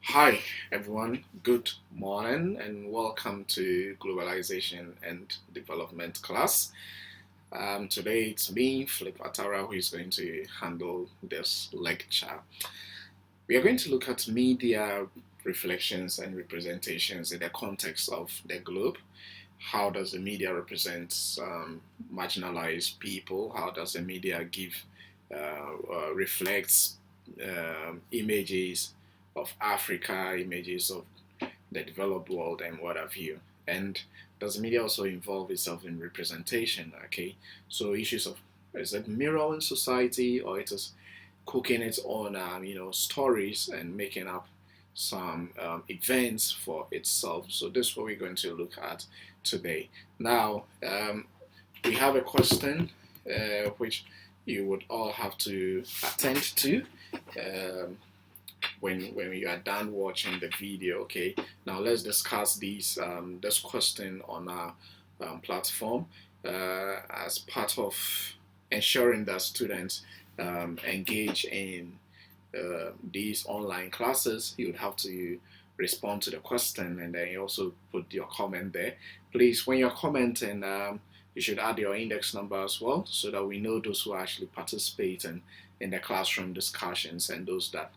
Hi everyone, good morning and welcome to Globalization and Development class. Today it's me, Flip Atara, who is going to handle this lecture. We are going to look at media reflections and representations in the context of the globe. How does the media represent marginalized people? How does the media reflects images of Africa, images of the developed world, and what have you? And does the media also involve itself in representation? Okay, so issues of, is it mirroring society, or it is cooking its own stories and making up some events for itself? So this is what we're going to look at today. Now, we have a question which you would all have to attend to when you are done watching the video. Okay, now let's discuss this question on our platform as part of ensuring that students engage in these online classes. You would have to respond to the question, and then you also put your comment there. Please, when you're commenting, you should add your index number as well, so that we know those who actually participate in the classroom discussions and those that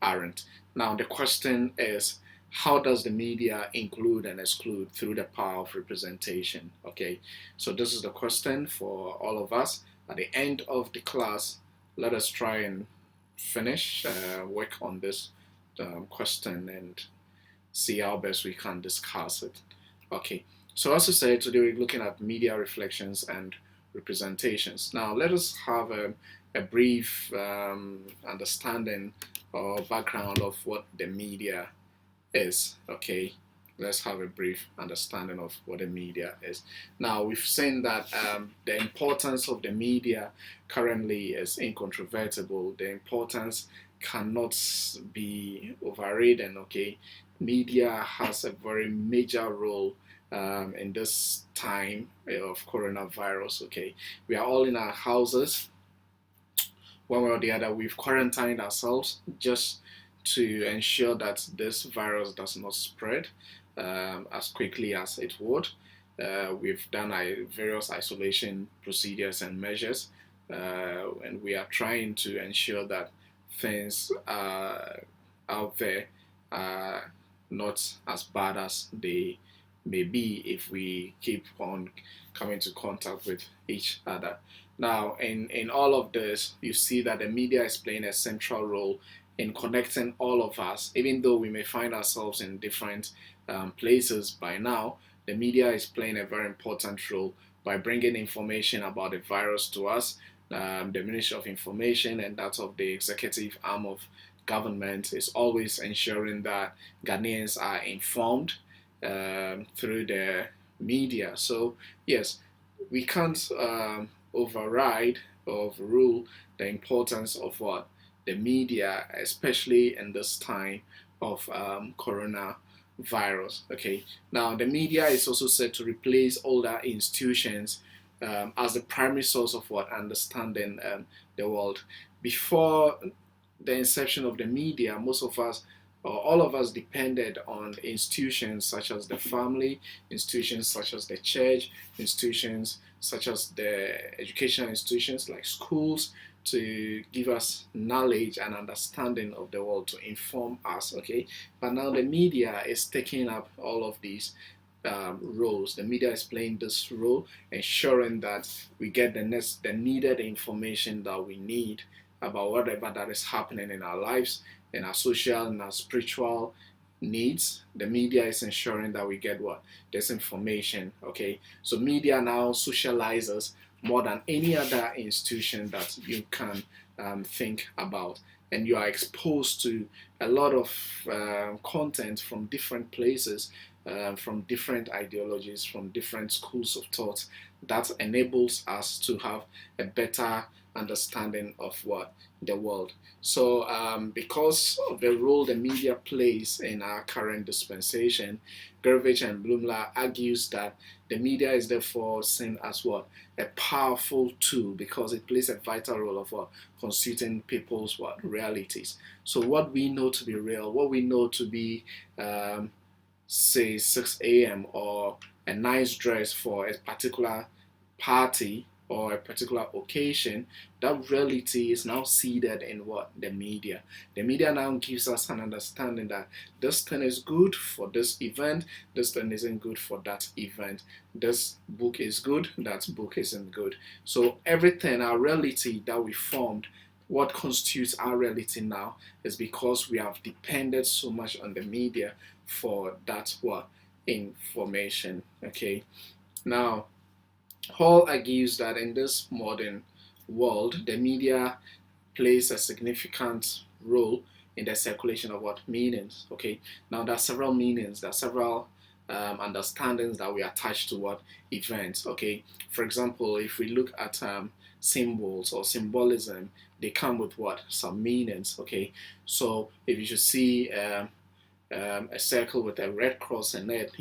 aren't. Now, the question is, how does the media include and exclude through the power of representation? Okay, so this is the question for all of us. At the end of the class, let us try and finish work on this question and see how best we can discuss it. Okay, so as I said, today we're looking at media reflections and representations. Now, let us have a brief understanding or background of what the media is. Okay, let's have a brief understanding of what the media is. Now, we've seen that the importance of the media currently is incontrovertible. The importance cannot be overridden. Okay, media has a very major role in this time of coronavirus. Okay, we are all in our houses. One way or the other, we've quarantined ourselves just to ensure that this virus does not spread as quickly as it would. We've done various isolation procedures and measures, and we are trying to ensure that things out there are not as bad as they may be if we keep on coming to contact with each other. Now, in all of this, you see that the media is playing a central role in connecting all of us, even though we may find ourselves in different places by now. The media is playing a very important role by bringing information about the virus to us. The Ministry of Information and that of the executive arm of government is always ensuring that Ghanaians are informed through the media. So, yes, we can't override or overrule the importance of what the media, especially in this time of coronavirus. Okay, now the media is also said to replace older institutions as the primary source of what understanding the world. Before the inception of the media, most of us or all of us depended on institutions such as the family, institutions such as the church, institutions such as the educational institutions like schools to give us knowledge and understanding of the world, to inform us. Okay, but now the media is taking up all of these roles. The media is playing this role, ensuring that we get the needed information that we need about whatever that is happening in our lives, in our social and our spiritual needs. The media is ensuring that we get what? This information. Okay, so media now socializes more than any other institution that you can think about, and you are exposed to a lot of content from different places, from different ideologies, from different schools of thought, that enables us to have a better understanding of what the world. So because of the role the media plays in our current dispensation, Gervich and Blumler argues that the media is therefore seen as what, a powerful tool, because it plays a vital role of what, constituting people's what, realities. So what we know to be real, what we know to be say 6 a.m. or a nice dress for a particular party or a particular occasion, that reality is now seeded in what, the media. The media now gives us an understanding that this thing is good for this event, this thing isn't good for that event, this book is good, that book isn't good. So everything, our reality that we formed, what constitutes our reality now, is because we have depended so much on the media for that what, information. Okay, now Hall argues that in this modern world, the media plays a significant role in the circulation of what, meanings. Okay, now there are several meanings, there are several understandings that we attach to what, events. Okay, for example, if we look at symbols or symbolism, they come with what, some meanings. Okay, so if you should see a circle with a red cross in it,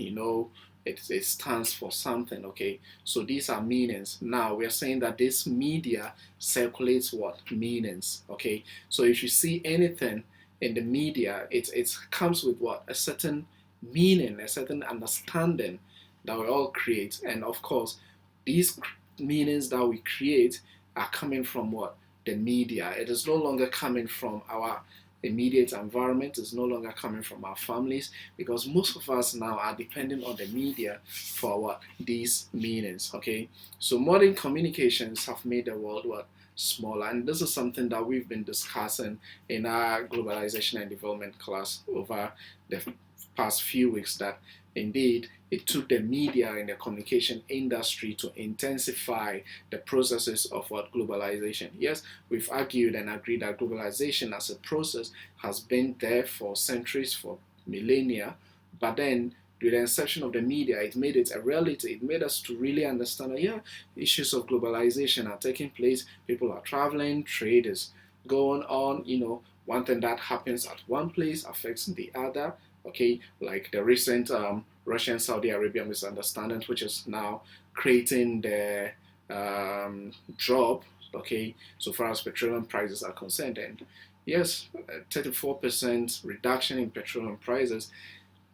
it stands for something. Okay, so these are meanings. Now we are saying that this media circulates what, meanings. Okay, so if you see anything in the media, it comes with what, a certain meaning, a certain understanding that we all create. And of course, these meanings that we create are coming from what, the media. It is no longer coming from our immediate environment, is no longer coming from our families, because most of us now are depending on the media for what, these meanings. Okay, so modern communications have made the world what, smaller, and this is something that we've been discussing in our globalization and development class over the past few weeks, that indeed it took the media and the communication industry to intensify the processes of what, globalization. Yes, we've argued and agreed that globalization as a process has been there for centuries, for millennia, but then with the inception of the media, it made it a reality. It made us to really understand that, yeah, issues of globalization are taking place. People are traveling, trade is going on. One thing that happens at one place affects the other. Okay, like the recent Russian-Saudi Arabia misunderstanding, which is now creating the drop, okay, so far as petroleum prices are concerned. And yes, 34% reduction in petroleum prices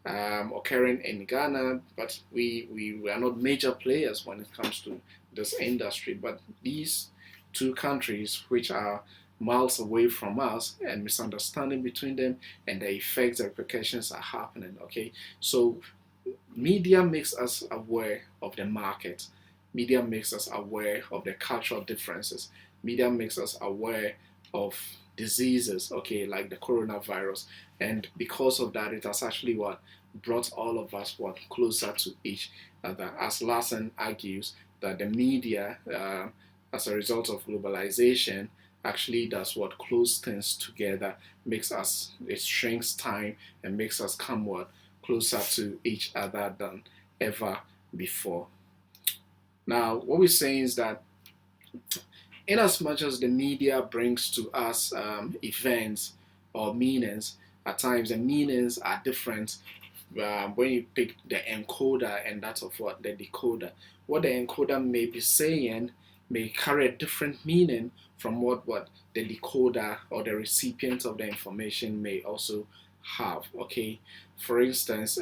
occurring in Ghana, but we are not major players when it comes to this industry. But these two countries, which are miles away from us, and misunderstanding between them, and the effects, the repercussions are happening. Okay, so media makes us aware of the market. Media makes us aware of the cultural differences. Media makes us aware of diseases, okay, like the coronavirus. And because of that, it has actually what, brought all of us what, closer to each other. As Larson argues that the media, as a result of globalization, actually does what, close things together, makes us, it shrinks time and makes us come what, closer to each other than ever before. Now, what we're saying is that in as much as the media brings to us events or meanings, at times the meanings are different when you pick the encoder and that of what, the decoder. What the encoder may be saying may carry a different meaning from what the decoder or the recipient of the information may also have. Okay, for instance,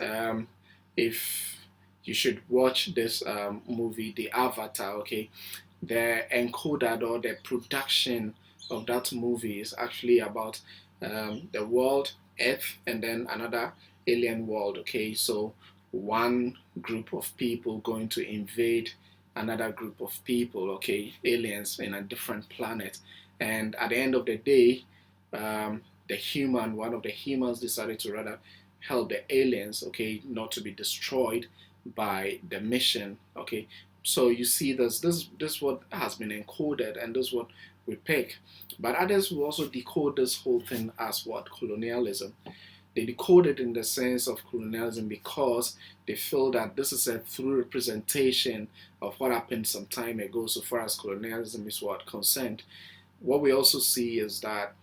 if you should watch this movie, The Avatar, okay, the encoder or the production of that movie is actually about the world, Earth, and then another alien world. Okay, so one group of people going to invade another group of people, okay, aliens in a different planet, and at the end of the day, one of the humans decided to rather help the aliens, okay, not to be destroyed by the mission. Okay, so you see this what has been encoded, and this what we pick. But others will also decode this whole thing as what, colonialism. they decode it in the sense of colonialism because they feel that this is a true representation of what happened some time ago so far as colonialism is what concerned. What we also see is that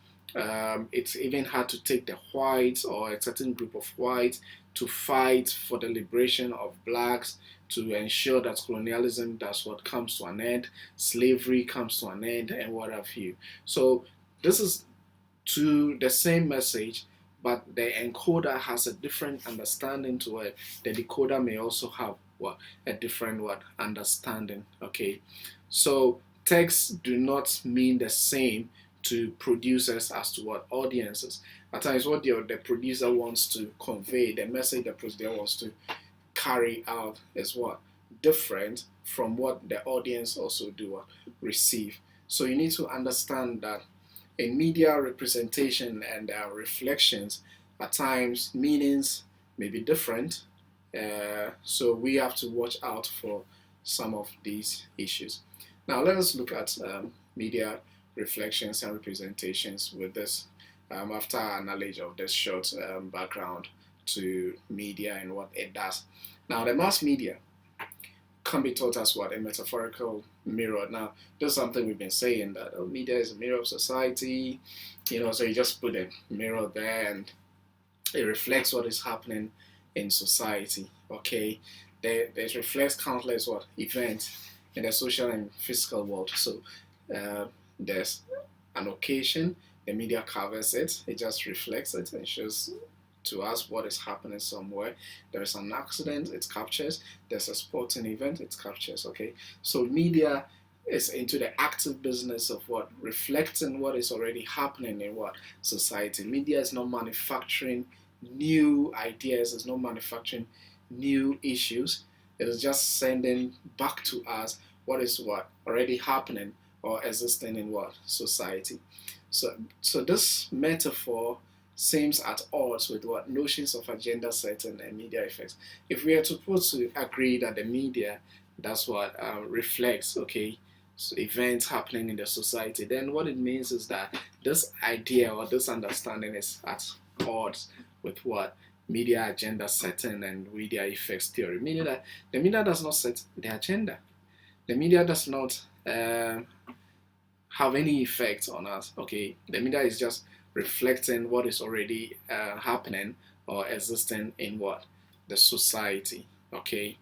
it's even hard to take the whites or a certain group of whites to fight for the liberation of blacks, to ensure that colonialism does what comes to an end, slavery comes to an end, and what have you. So this is to the same message, but the encoder has a different understanding to it. The decoder may also have what a different what understanding. Okay, so texts do not mean the same to producers as to what audiences. At times, what the producer wants to convey, the message the producer wants to carry out is what different from what the audience also do what receive. So you need to understand that in media representation and reflections, at times meanings may be different. So we have to watch out for some of these issues. Now let us look at media reflections and representations with this after our knowledge of this short background to media and what it does. Now the mass media can be taught as what a metaphorical mirror. Now, this is something we've been saying that media is a mirror of society, so you just put a mirror there and it reflects what is happening in society. Okay, it reflects countless what events in the social and physical world. So there's an occasion, the media covers it, it just reflects it and shows to us what is happening somewhere. There is an accident, it captures. There's a sporting event, it captures. Okay, so media is into the active business of what reflecting what is already happening in what society. Media is not manufacturing new ideas, it's not manufacturing new issues. It is just sending back to us what is what already happening or existing in what society. So this metaphor seems at odds with what notions of agenda setting and media effects. If we are supposed to agree that the media, that's what reflects, okay, so events happening in the society, then what it means is that this idea or this understanding is at odds with what media agenda setting and media effects theory, meaning that the media does not set the agenda. The media does not have any effect on us. Okay, the media is just reflecting what is already happening or existing in what the society. Okay,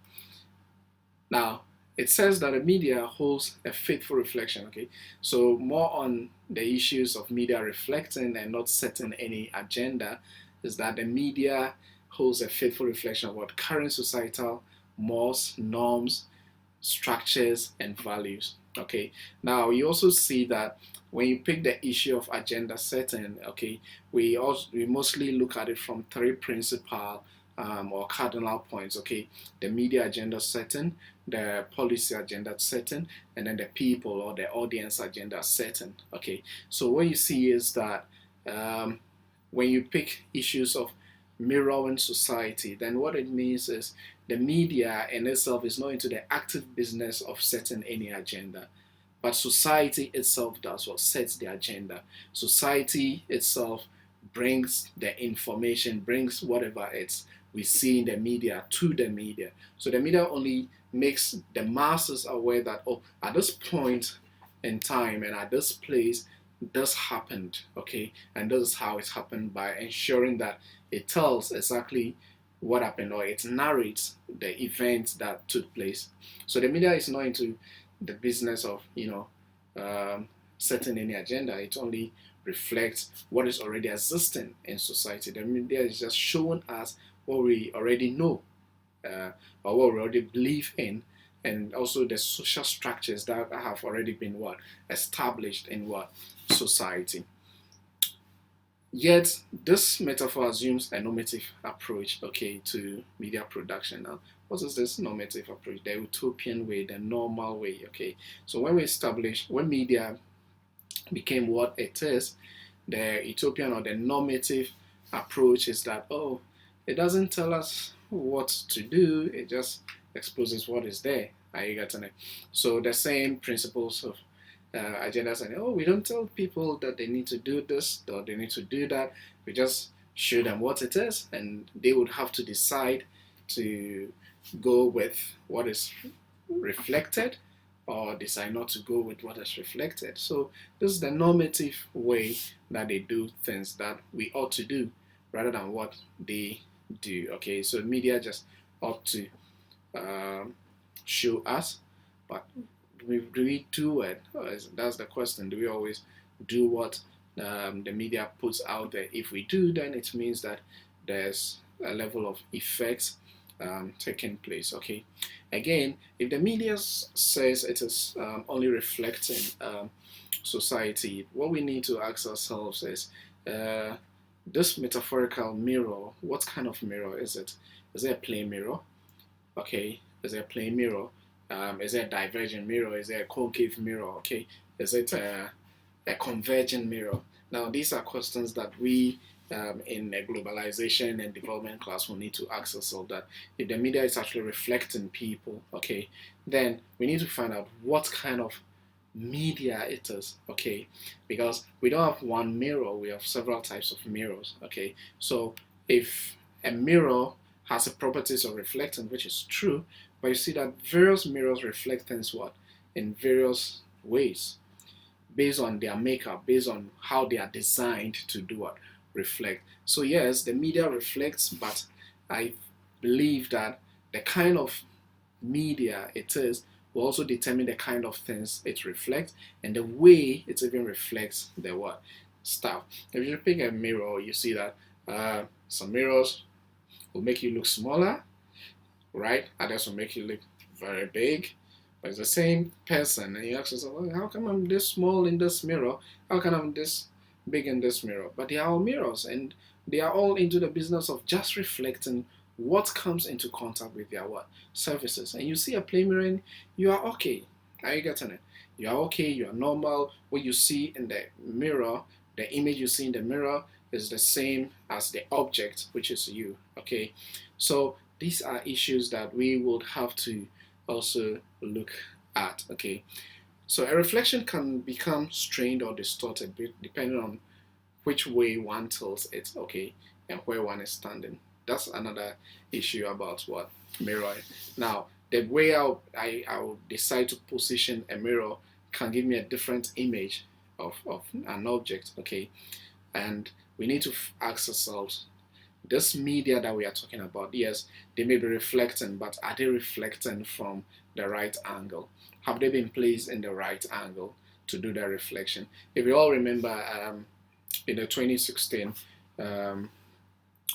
now it says that the media holds a faithful reflection. Okay, so more on the issues of media reflecting and not setting any agenda is that the media holds a faithful reflection of what current societal mores, norms, structures, and values. Okay, now you also see that when you pick the issue of agenda setting, okay, we mostly look at it from three principal or cardinal points. Okay, the media agenda setting, the policy agenda setting, and then the people or the audience agenda setting. Okay, so what you see is that when you pick issues of mirroring society, then what it means is the media in itself is not into the active business of setting any agenda, but society itself does what sets the agenda. Society itself brings the information, brings whatever it's we see in the media to the media. So the media only makes the masses aware that, oh, at this point in time and at this place, this happened, okay, and this is how it happened, by ensuring that it tells exactly what happened or it narrates the events that took place. So the media is not into the business of setting any agenda. It only reflects what is already existing in society. The media is just showing us what we already know or what we already believe in, and also the social structures that have already been what established in what society. Yet this metaphor assumes a normative approach, okay, to media production. Now, what is this normative approach? The utopian way, the normal way, okay. So when media became what it is, the utopian or the normative approach is that, oh, it doesn't tell us what to do, it just exposes what is there. Are you getting it? So the same principles of agendas and, oh, we don't tell people that they need to do this or they need to do that. We just show them what it is, and they would have to decide to go with what is reflected or decide not to go with what is reflected. So this is the normative way that they do things that we ought to do rather than what they do. Okay, so media just ought to show us, but do we do it? That's the question. Do we always do what the media puts out there? If we do, then it means that there's a level of effects taking place. Okay, again, if the media says it is only reflecting society, what we need to ask ourselves is this metaphorical mirror, what kind of mirror is it? Is it a plane mirror? Okay, is it a plane mirror? Is it a divergent mirror? Is it a concave mirror? Okay, is it a convergent mirror? Now, these are questions that we in a globalization and development class will need to ask ourselves, that if the media is actually reflecting people, okay, then we need to find out what kind of media it is, okay, because we don't have one mirror, we have several types of mirrors, okay. So if a mirror has the properties of reflecting, which is true, but you see that various mirrors reflect things what in various ways based on their makeup, based on how they are designed to do what reflect. So yes, the media reflects, but I believe that the kind of media it is will also determine the kind of things it reflects and the way it even reflects the what stuff. If you pick a mirror, you see that some mirrors will make you look smaller, right? Others will make you look very big. But it's the same person, and you ask yourself, well, how come I'm this small in this mirror? How come I'm this big in this mirror? But they are all mirrors, and they are all into the business of just reflecting what comes into contact with their what surfaces. And you see a plane mirror, and you are okay. Are you getting it? You are okay. You are normal. What you see in the mirror, the image you see in the mirror, is the same as the object, which is you. Okay, so these are issues that we would have to also look at. Okay, so a reflection can become strained or distorted depending on which way one tilts it, okay, and where one is standing. That's another issue about what mirror. Now, the way I would decide to position a mirror can give me a different image of an object, okay, and we need to ask ourselves, this media that we are talking about, yes, they may be reflecting, but are they reflecting from the right angle? Have they been placed in the right angle to do the reflection? If you all remember, in the 2016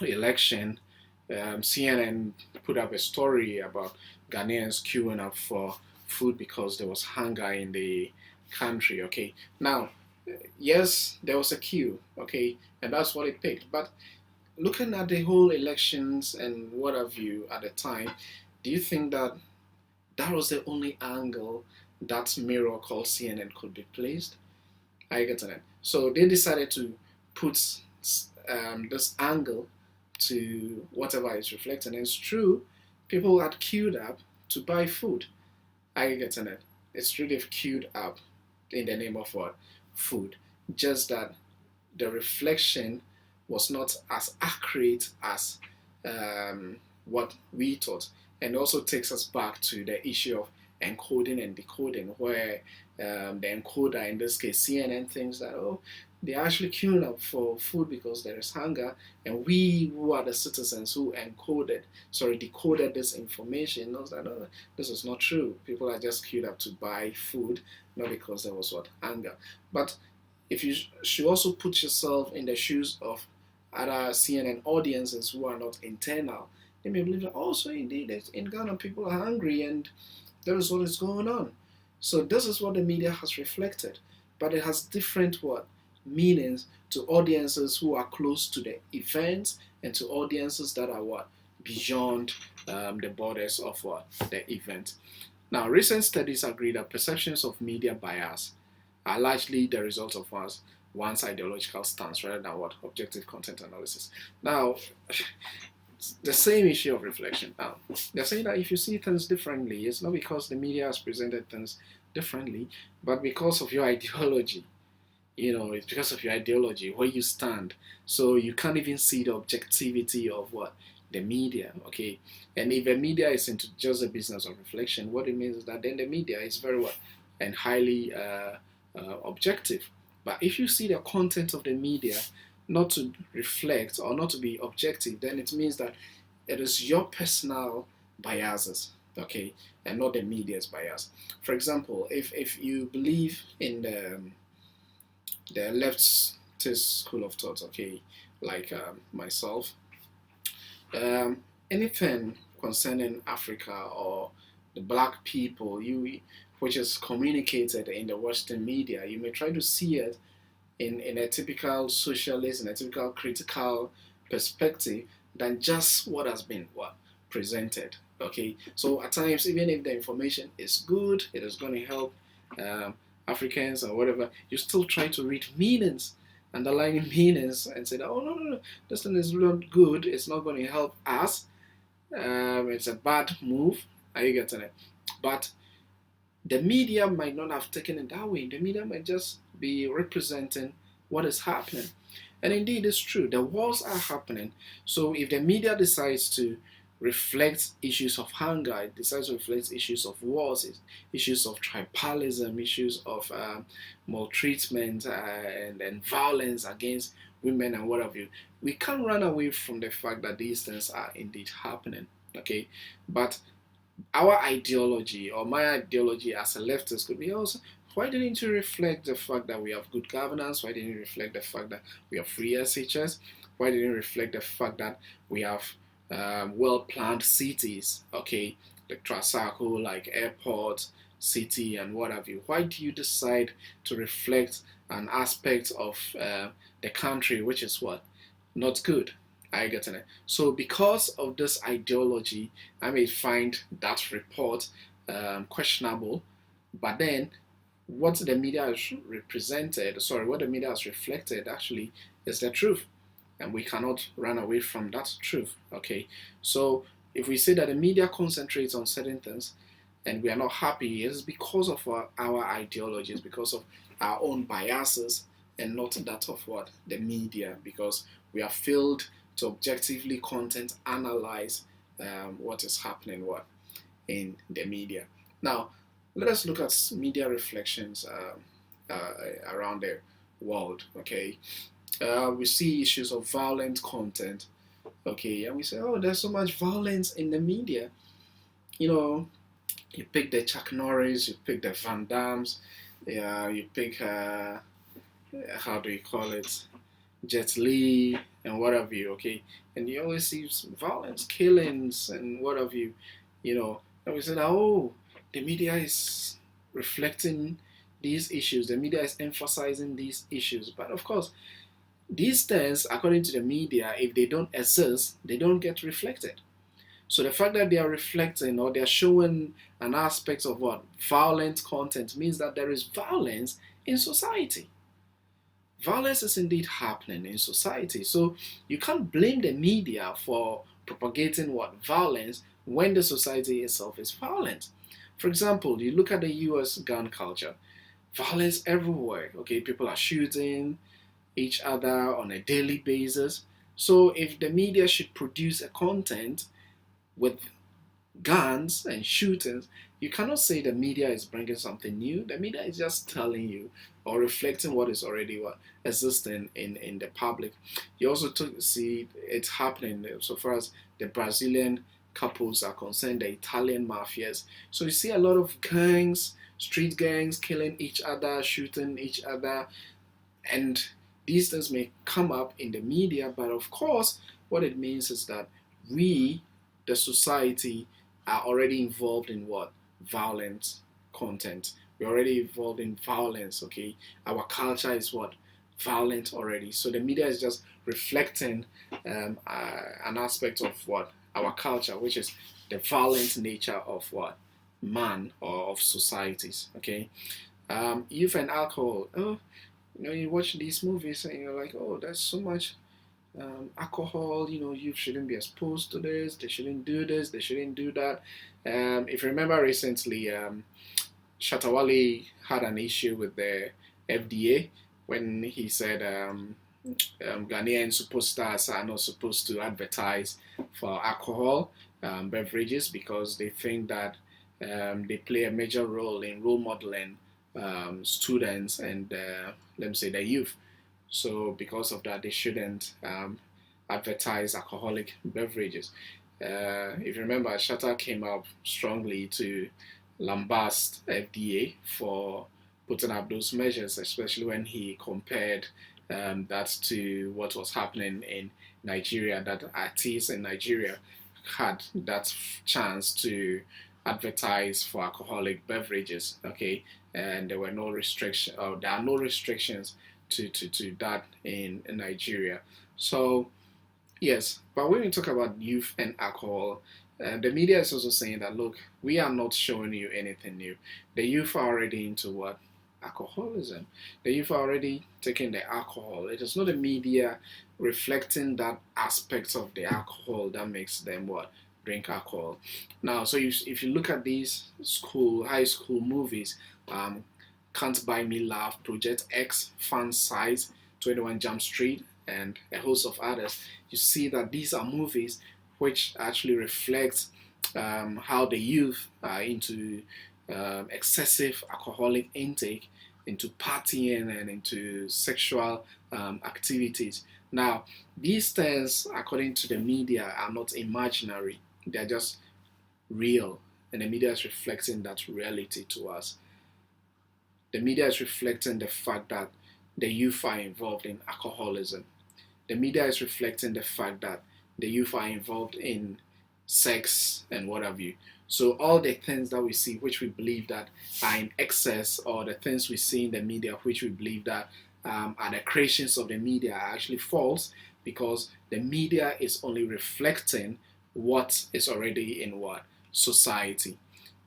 election, CNN put up a story about Ghanaians queuing up for food because there was hunger in the country. Okay, now, yes, there was a queue. Okay, and that's what it picked, but looking at the whole elections and what have you at the time, do you think that that was the only angle that mirror called CNN could be placed? Are you getting it? So they decided to put this angle to whatever is reflecting. And it's true, people had queued up to buy food. Are you getting it? It's true, they've queued up in the name of what? Food. Just that the reflection was not as accurate as what we thought. And also takes us back to the issue of encoding and decoding, where the encoder, in this case CNN, thinks that, oh, they're actually queuing up for food because there is hunger, and we who are the citizens who decoded this information knows that, no, this is not true. People are just queued up to buy food, not because there was what hunger. But if you should also put yourself in the shoes of other CNN audiences who are not internal, they may believe that also indeed in Ghana people are hungry and that is what is going on. So this is what the media has reflected, but it has different what meanings to audiences who are close to the events and to audiences that are what beyond the borders of what the event. Now, recent studies agree that perceptions of media bias are largely the result of one's ideological stance rather than what objective content analysis. Now, the same issue of reflection. Now, they're saying that if you see things differently, it's not because the media has presented things differently, but because of your ideology. It's because of your ideology, where you stand. So you can't even see the objectivity of what? The media, okay? And if the media is into just a business of reflection, what it means is that then the media is very well and highly objective. But if you see the content of the media not to reflect or not to be objective, then it means that it is your personal biases, okay, and not the media's bias. For example, if you believe in the leftist school of thought, okay, like myself, anything concerning Africa or the black people, which is communicated in the Western media, you may try to see it in a typical socialist, in a typical critical perspective than just what has been presented. Okay, so at times, even if the information is good, it is going to help um, Africans or whatever, you still try to read meanings, underlying meanings, and say, oh, no, no, no, this thing is not good, it's not going to help us, it's a bad move. Are you getting it? But the media might not have taken it that way. The media might just be representing what is happening. And indeed, it's true. The wars are happening. So if the media decides to reflect issues of hunger, it decides to reflect issues of wars, issues of tribalism, issues of maltreatment and violence against women and what have you, we can't run away from the fact that these things are indeed happening. Okay, but our ideology or my ideology as a leftist could be also, why didn't you reflect the fact that we have good governance? Why didn't you reflect the fact that we have free SHS? Why didn't you reflect the fact that we have well-planned cities, okay, like Trasaco, like airport, city, and what have you? Why do you decide to reflect an aspect of the country which is what? Not good. I get it. So because of this ideology, I may find that report questionable, but then what the media has represented, sorry, what the media has reflected actually is the truth, and we cannot run away from that truth. Okay, so if we say that the media concentrates on certain things and we are not happy, it is because of our ideologies, because of our own biases, and not that of what the media, because we are failed to objectively content analyze what is happening in the media. Now, let us look at media reflections around the world. Okay, we see issues of violent content. Okay, and we say, oh, there's so much violence in the media. You know, you pick the Chuck Norris, you pick the Van Dams, yeah, you pick how do you call it, Jet Li and what have you. Okay, and you always see violence, killings, and what have you. And we said, oh, the media is reflecting these issues. The media is emphasizing these issues. But of course, these things, according to the media, if they don't exist, they don't get reflected. So the fact that they are reflecting or they are showing an aspect of what violent content means that there is violence in society. Violence is indeed happening in society. So you can't blame the media for propagating what violence when the society itself is violent. For example, you look at the US gun culture, violence everywhere. Okay, people are shooting each other on a daily basis. So if the media should produce a content with guns and shootings, you cannot say the media is bringing something new. The media is just telling you or reflecting what is already existing in the public. You also see it happening so far as the Brazilian couples are concerned, the Italian mafias. So you see a lot of gangs, street gangs killing each other, shooting each other, and these things may come up in the media, but of course, what it means is that we, the society, are already involved in what? Violent content. We're already involved in violence, okay? Our culture is what? Violent already. So the media is just reflecting an aspect of what? Our culture, which is the violent nature of what? Man or of societies, okay? Youth and alcohol. Oh, you watch these movies and you're like, oh, there's so much alcohol, you shouldn't be exposed to this, they shouldn't do this, they shouldn't do that. If you remember recently, Shatawale had an issue with the FDA when he said Ghanaian superstars are not supposed to advertise for alcohol beverages because they think that they play a major role in role modeling students and let me say the youth. So because of that, they shouldn't advertise alcoholic beverages. If you remember, Shatta came up strongly to lambast FDA for putting up those measures, especially when he compared that to what was happening in Nigeria, that artists in Nigeria had that chance to advertise for alcoholic beverages, okay, and there were no restriction, or there are no restrictions to that in Nigeria. So yes, but when we talk about youth and alcohol, the media is also saying that look, we are not showing you anything new. The youth are already into what? Alcoholism. The youth are already taking the alcohol. It is not the media reflecting that aspect of the alcohol that makes them what? Drink alcohol. Now, so if you look at these high school movies, um, Can't Buy Me Love, Project X, Fun Size, 21 Jump Street, and a host of others, you see that these are movies which actually reflect how the youth are into excessive alcoholic intake, into partying, and into sexual activities. Now, these things, according to the media, are not imaginary, they're just real, and the media is reflecting that reality to us. The media is reflecting the fact that the youth are involved in alcoholism. The media is reflecting the fact that the youth are involved in sex and what have you. So all the things that we see, which we believe that are in excess, or the things we see in the media, which we believe that are the creations of the media, are actually false, because the media is only reflecting what is already in what society.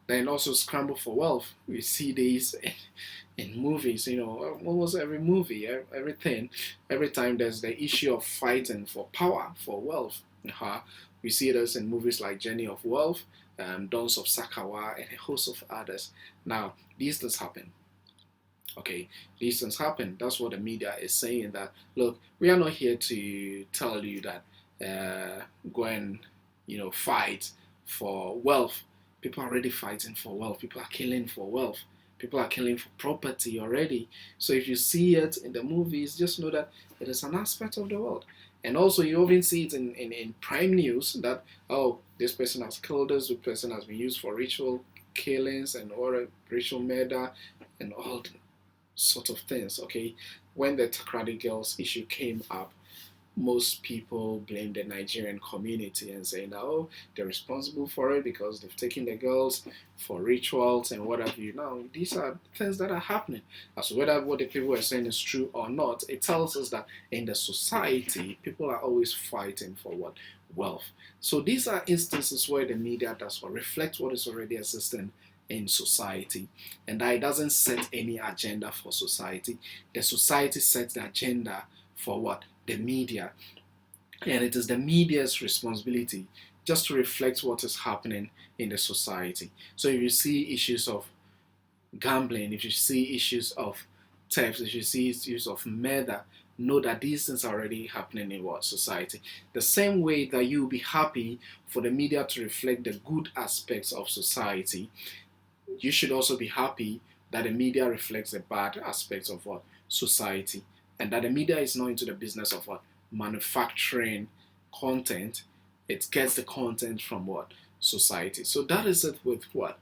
Then also scramble for wealth. We see these in movies, almost every movie, everything, every time there's the issue of fighting for power, for wealth. We see this in movies like Journey of Wealth, Dons of Sakawa, and a host of others. Now, these things happen. Okay, these things happen. That's what the media is saying. That look, we are not here to tell you that go and fight for wealth. People are already fighting for wealth. People are killing for wealth. People are killing for property already. So if you see it in the movies, just know that it is an aspect of the world. And also, you even see it in prime news that, oh, this person has killed us, this person has been used for ritual killings and or ritual murder and all sort of things. Okay, when the Takrady Girls issue came up, most people blame the Nigerian community and saying that, oh, they're responsible for it because they've taken the girls for rituals and what have you. Now, these are things that are happening. As whether what the people are saying is true or not, it tells us that in the society, people are always fighting for what? Wealth. So these are instances where the media does what? Reflect what is already existing in society, and that it doesn't set any agenda for society. The society sets the agenda for what? The media. And it is the media's responsibility just to reflect what is happening in the society. So if you see issues of gambling, if you see issues of theft, if you see issues of murder, know that these things are already happening in what? Society. The same way that you'll be happy for the media to reflect the good aspects of society, you should also be happy that the media reflects the bad aspects of what? Society. And that the media is not into the business of what? Manufacturing content. It gets the content from what? Society. So that is it with what?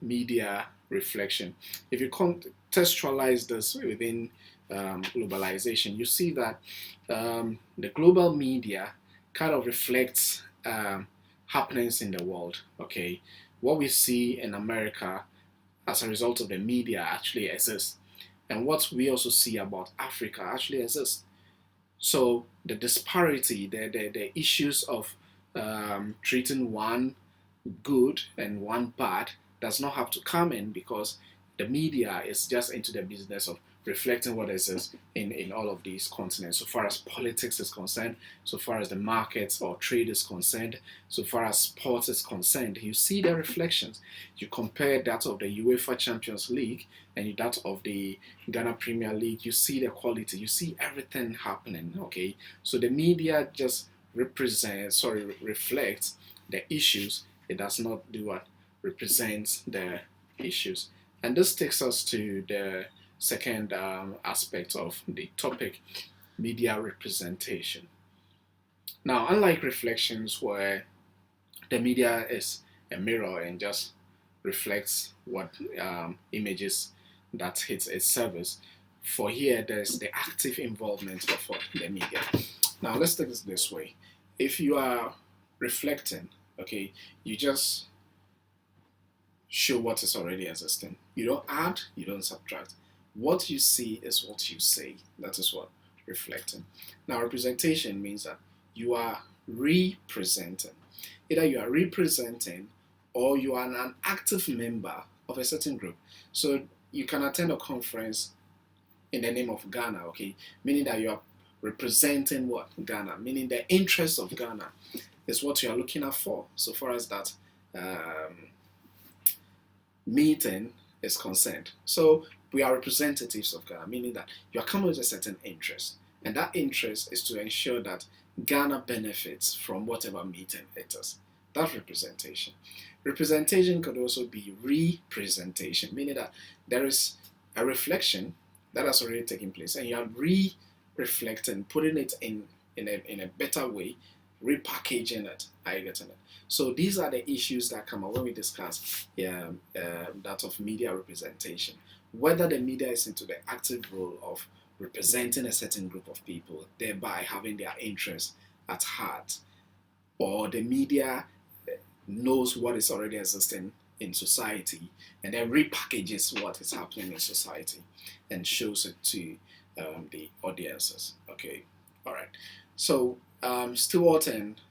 Media reflection. If you contextualize this within globalization, you see that the global media kind of reflects happenings in the world. Okay, what we see in America as a result of the media actually exists, and what we also see about Africa actually exists. So the disparity, the issues of treating one good and one bad does not have to come in, because the media is just into the business of reflecting what is in all of these continents. So far as politics is concerned, so far as the markets or trade is concerned, so far as sports is concerned, you see the reflections. You compare that of the UEFA Champions League and that of the Ghana Premier League, you see the quality, you see everything happening, okay? So the media just reflects the issues. It does not do what? Represents the issues. And this takes us to the second aspect of the topic, media representation. Now, unlike reflections where the media is a mirror and just reflects what images that hits its service, for here there's the active involvement of the media. Now, let's take this way. If you are reflecting, okay, you just show what is already existing. You don't add, you don't subtract. What you see is what you say. That is what reflecting. Now, representation means that you are representing. Either you are representing or you are an active member of a certain group. So you can attend a conference in the name of Ghana, okay? Meaning that you are representing what? Ghana. Meaning the interests of Ghana is what you are looking out for, so far as that meeting is concerned. So we are representatives of Ghana, meaning that you are coming with a certain interest. And that interest is to ensure that Ghana benefits from whatever meeting it is. That's representation. Representation could also be representation, meaning that there is a reflection that has already taken place and you are reflecting, putting it in a better way, repackaging it. Are you getting it? So these are the issues that come up when we discuss that of media representation. Whether the media is into the active role of representing a certain group of people, thereby having their interests at heart, or the media knows what is already existing in society and then repackages what is happening in society and shows it to the audiences. Okay, all right. So Stewart and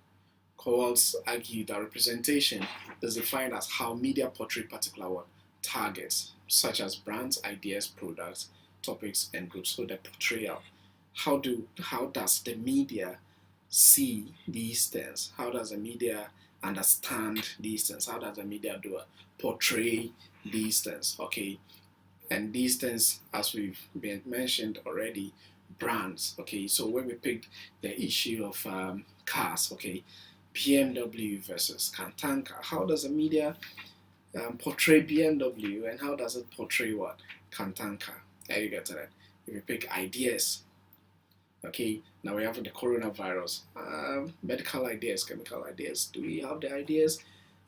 Cowles argue that representation is defined as how media portray particular targets, such as brands, ideas, products, topics, and groups. So the portrayal. How does the media see these things? How does the media understand these things? How does the media portray these things? Okay, and these things, as we've been mentioned already, brands. Okay, so when we picked the issue of cars, okay, BMW versus Kantanka, how does the media portray BMW and how does it portray what? Kantanka. There you get to that. If you pick ideas, okay, now we have the coronavirus, medical ideas, chemical ideas. Do we have the ideas?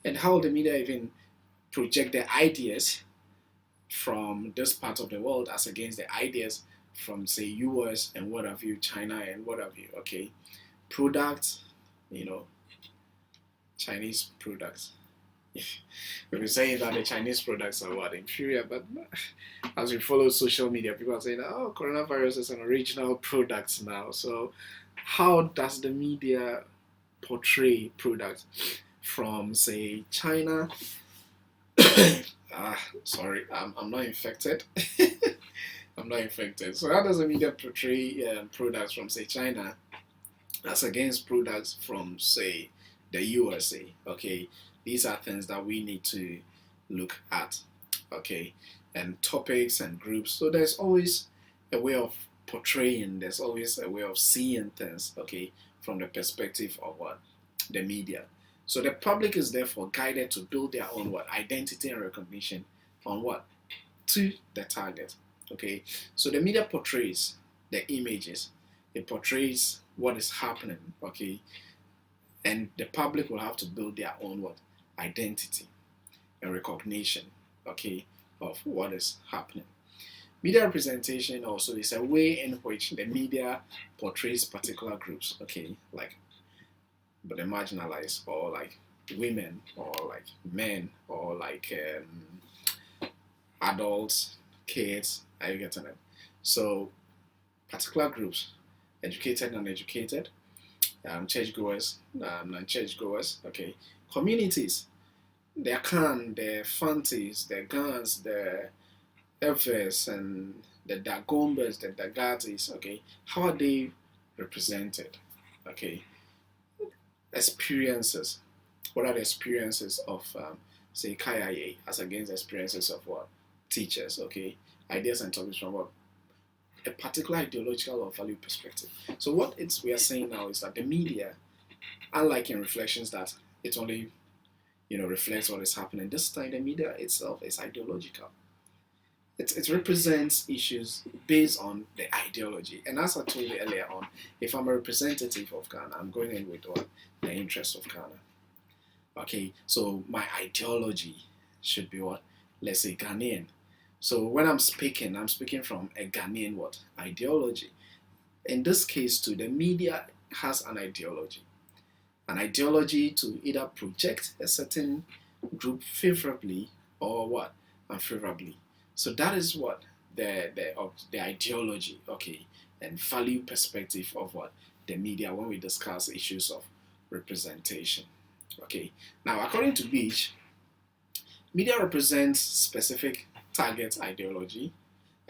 And how the media even project the ideas from this part of the world as against the ideas from, say, US and what have you, China and what have you, okay? Products, Chinese products. We've been saying that the Chinese products are inferior, but as we follow social media, people are saying, oh, coronavirus is an original product now. So how does the media portray products from, say, China? Sorry, I'm not infected. I'm not infected. So how does the media portray products from, say, China as against products from, say, the USA? Okay, these are things that we need to look at. Okay, and topics and groups. So there's always a way of portraying. There's always a way of seeing things. Okay, from the perspective of the media. So the public is therefore guided to build their own identity and recognition on to the target. Okay, so the media portrays the images. It portrays what is happening. Okay, and the public will have to build their own identity and recognition. Okay, of what is happening. Media representation also is a way in which the media portrays particular groups. Okay, but the marginalized, or women, or men, or adults, kids. Are you getting it? So particular groups, educated, non-educated, churchgoers, non-churchgoers. Okay, communities, their can, their fancies, their guns, their efforts, and the Dagombas, the Dagatis, okay, how are they represented? Okay, experiences. What are the experiences of, say, Kaya as against the experiences of what? Teachers, okay? Ideas and topics from what? A particular ideological or value perspective. So what we are saying now is that the media, unlike in reflections that it only reflects what is happening, this time the media itself is ideological. It represents issues based on the ideology. And as I told you earlier on, if I'm a representative of Ghana, I'm going in with what? The interest of Ghana. Okay, so my ideology should be what? Let's say Ghanaian. So when I'm speaking from a Ghanaian what? Ideology. In this case too, the media has an ideology. An ideology to either project a certain group favorably or what? Unfavorably. So that is what the ideology, okay, and value perspective of what? The media when we discuss issues of representation. Okay. Now according to Beach, media represents specific target ideology,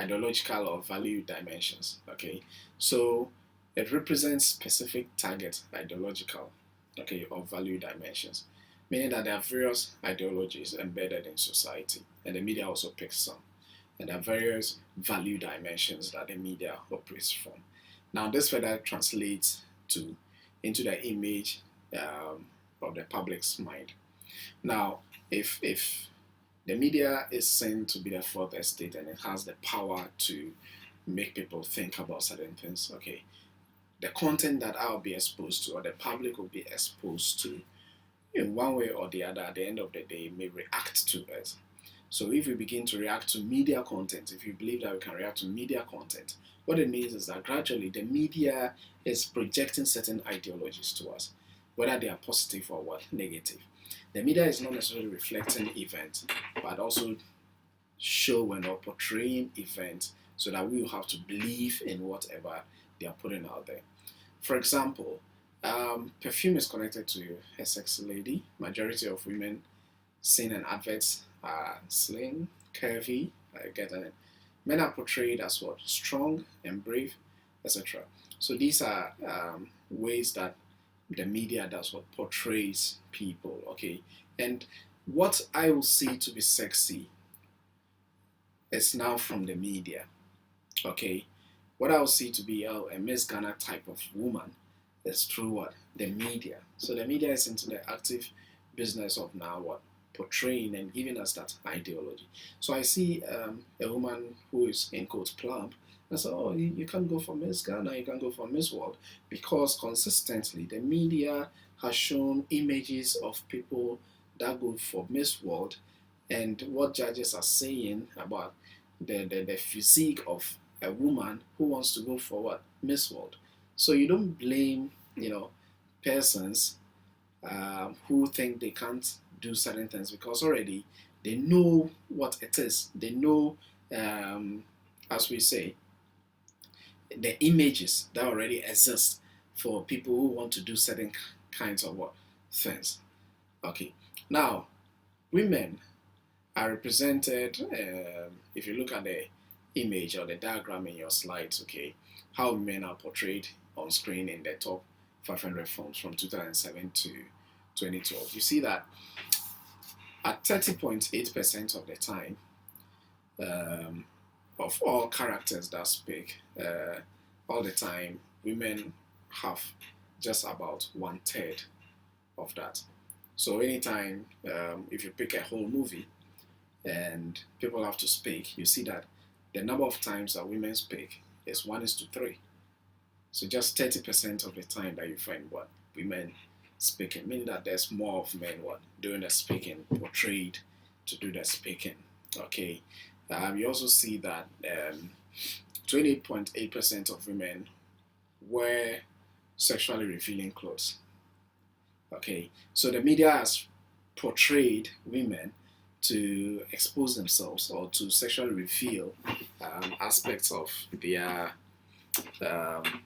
ideological or value dimensions. Okay. So it represents specific target ideological, okay, or value dimensions, meaning that there are various ideologies embedded in society, and the media also picks some. And there are various value dimensions that the media operates from. Now, this further translates into the image of the public's mind. Now, if the media is seen to be the fourth estate and it has the power to make people think about certain things, okay, the content that I'll be exposed to or the public will be exposed to in one way or the other at the end of the day may react to it. So if we begin to react to media content, if you believe that we can react to media content, what it means is that gradually the media is projecting certain ideologies to us, whether they are positive or what, negative. The media is not necessarily reflecting events, but also showing or portraying events so that we will have to believe in whatever they are putting out there. For example, perfume is connected to a sexy lady. Majority of women seen in adverts are slim, curvy, I get it. Men are portrayed as what? Strong and brave, etc. So these are ways that the media does what? Portrays people, okay? And what I will see to be sexy is now from the media, okay? What I will see to be a Miss Ghana type of woman is through what? The media. So the media is into the active business of now what? Portraying and giving us that ideology. So I see a woman who is in quotes plump. I say, oh, you can't go for Miss Ghana, you can go for Miss World, because consistently the media has shown images of people that go for Miss World and what judges are saying about the physique of a woman who wants to go for what? Miss World. So you don't blame, persons who think they can't do certain things because already they know what it is. They know, as we say, the images that already exist for people who want to do certain kinds of what? Things. Okay. Now, women are represented, if you look at the image or the diagram in your slides, okay, how women are portrayed on screen in the top 500 films from 2007 to 2012. You see that at 30.8% of the time, of all characters that speak, all the time, women have just about 1/3 of that. So anytime, if you pick a whole movie and people have to speak, you see that the number of times that women speak is 1:3. So just 30% of the time that you find what? Women speaking, meaning that there's more of men what? Doing the speaking, portrayed to do the speaking. Okay. You also see that 28.8% of women wear sexually revealing clothes. Okay, so the media has portrayed women to expose themselves or to sexually reveal aspects of their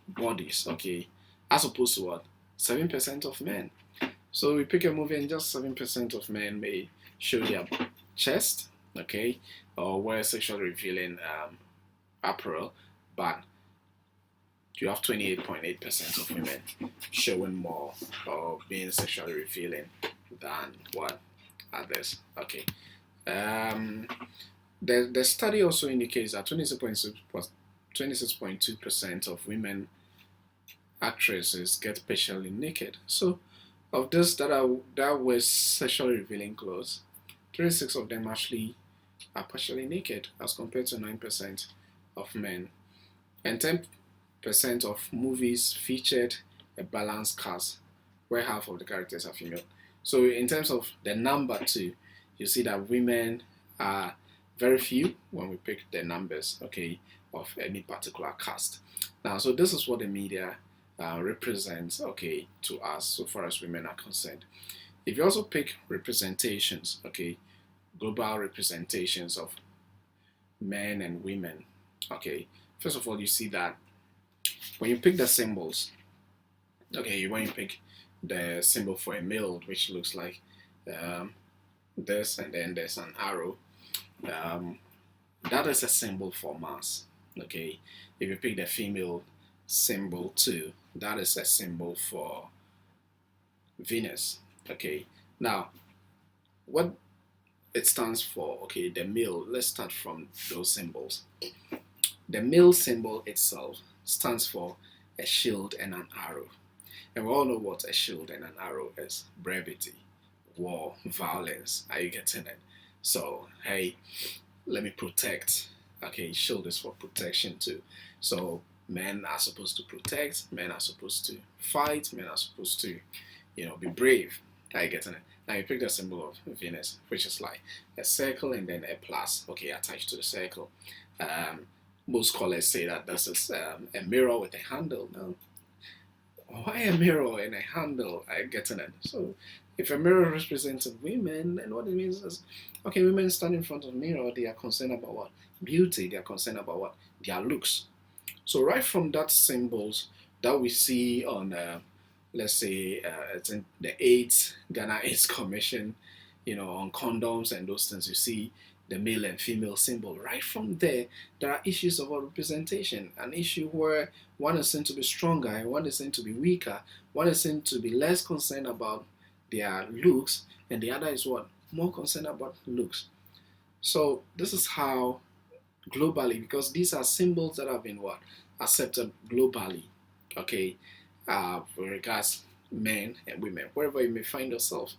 bodies, okay, as opposed to what? 7% of men. So we pick a movie and just 7% of men may show their chest, okay, or wear sexually revealing apparel, but you have 28.8% of women showing more or being sexually revealing than what others. Okay. The study also indicates that 26.2% of women actresses get partially naked. So, of those that wear sexually revealing clothes, 36 of them actually are partially naked, as compared to 9% of men, and 10% of movies featured a balanced cast, where half of the characters are female. So, in terms of the number two, you see that women are very few when we pick the numbers, okay, of any particular cast. Now, so this is what the media represents, okay, to us so far as women are concerned. If you also pick representations, okay, global representations of men and women, okay, first of all, you see that when you pick the symbols, okay, when you pick the symbol for a male, which looks like this, and then there's an arrow, that is a symbol for Mars. Okay, if you pick the female symbol too, that is a symbol for Venus. Okay, now what it stands for, okay, the male, let's start from those symbols. The male symbol itself stands for a shield and an arrow. And we all know what a shield and an arrow is: brevity, war, violence. Are you getting it? So, hey, let me protect. Okay, shield is for protection too. So, men are supposed to protect, men are supposed to fight, men are supposed to, be brave. Are you getting it? Now you pick the symbol of Venus, which is like a circle and then a plus, okay, attached to the circle. Most scholars say that this is a mirror with a handle. Now, why a mirror and a handle? Are you getting it? So, if a mirror represents women, then what it means is, okay, women stand in front of a mirror, they are concerned about what? Beauty, they are concerned about what? Their looks. So right from that symbols that we see on, let's say, it's in the Ghana AIDS Commission, on condoms and those things, you see the male and female symbol. Right from there are issues of representation, an issue where one is seen to be stronger and one is seen to be weaker, one is seen to be less concerned about their looks, and the other is what? More concerned about looks. So this is how globally, because these are symbols that have been what? Accepted globally, okay, with regards men and women, wherever you may find yourself.